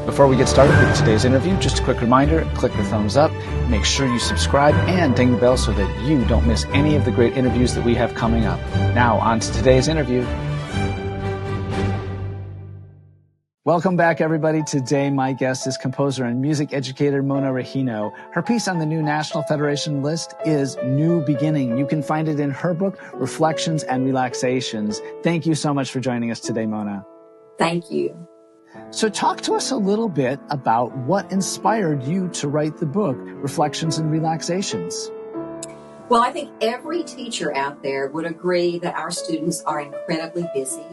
Before we get started with today's interview, just a quick reminder, click the thumbs up, make sure you subscribe, and ding the bell so that you don't miss any of the great interviews that we have coming up. Now, on to today's interview. Welcome back, everybody. Today, my guest is composer and music educator Mona Rejino. Her piece on the new National Federation list is New Beginning. You can find it in her book, Reflections and Relaxations. Thank you so much for joining us today, Mona. Thank you. So talk to us a little bit about what inspired you to write the book, Reflections and Relaxations. Well, I think every teacher out there would agree that our students are incredibly busy.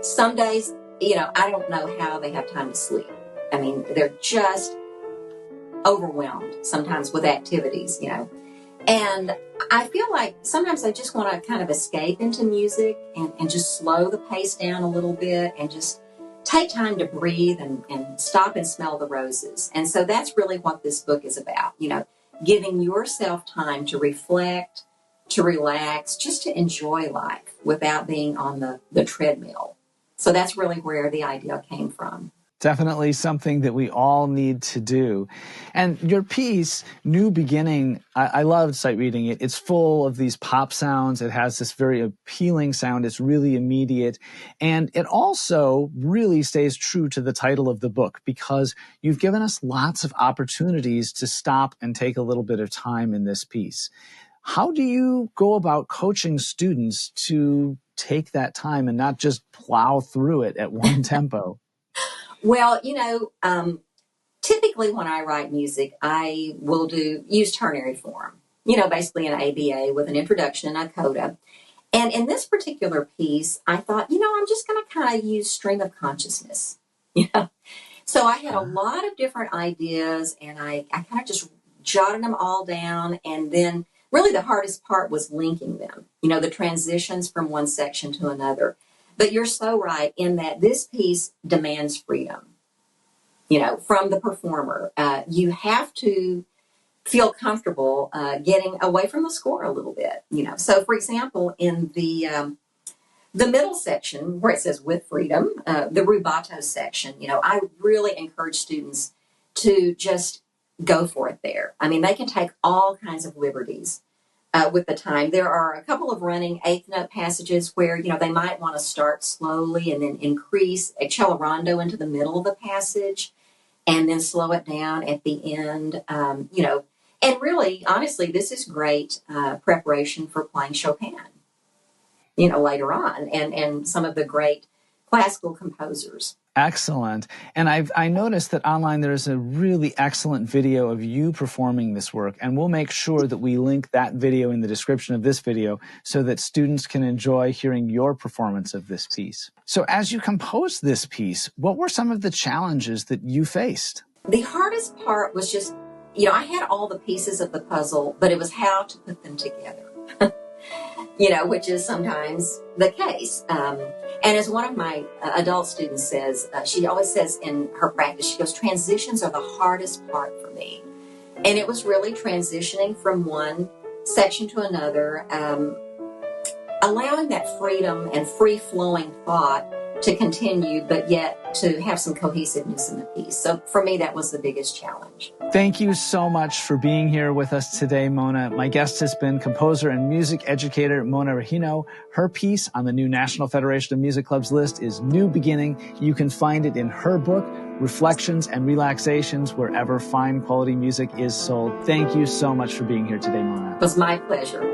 Some days, I don't know how they have time to sleep. I mean, they're just overwhelmed sometimes with activities, And I feel like sometimes I just want to kind of escape into music and just slow the pace down a little bit and just take time to breathe and stop and smell the roses. And so that's really what this book is about, giving yourself time to reflect, to relax, just to enjoy life without being on the treadmill. So that's really where the idea came from. Definitely something that we all need to do. And your piece, New Beginning, I loved sight reading it. It's full of these pop sounds. It has this very appealing sound. It's really immediate. And it also really stays true to the title of the book because you've given us lots of opportunities to stop and take a little bit of time in this piece. How do you go about coaching students to take that time and not just plow through it at one tempo? Well, typically when I write music, I will use ternary form, basically an ABA with an introduction and a coda. And in this particular piece, I thought, I'm just going to kind of use stream of consciousness. So I had a lot of different ideas and I kind of just jotted them all down. And then really the hardest part was linking them, the transitions from one section to another. But you're so right in that this piece demands freedom, from the performer. You have to feel comfortable getting away from the score a little bit, So, for example, in the middle section where it says with freedom, the rubato section, I really encourage students to just go for it there. I mean, they can take all kinds of liberties. With the time. There are a couple of running eighth note passages where, they might want to start slowly and then increase accelerando into the middle of the passage and then slow it down at the end, And really, honestly, this is great preparation for playing Chopin, later on and some of the great classical composers. Excellent. And I noticed that online there's a really excellent video of you performing this work, and we'll make sure that we link that video in the description of this video so that students can enjoy hearing your performance of this piece. So as you composed this piece, what were some of the challenges that you faced? The hardest part was just, I had all the pieces of the puzzle, but it was how to put them together. Which is sometimes the case. And as one of my adult students says, she always says in her practice, she goes, transitions are the hardest part for me. And it was really transitioning from one section to another, allowing that freedom and free-flowing thought to continue, but yet to have some cohesiveness in the piece. So for me, that was the biggest challenge. Thank you so much for being here with us today, Mona. My guest has been composer and music educator Mona Rejino. Her piece on the new National Federation of Music Clubs list is New Beginning. You can find it in her book, Reflections and Relaxations, wherever fine quality music is sold. Thank you so much for being here today, Mona. It was my pleasure.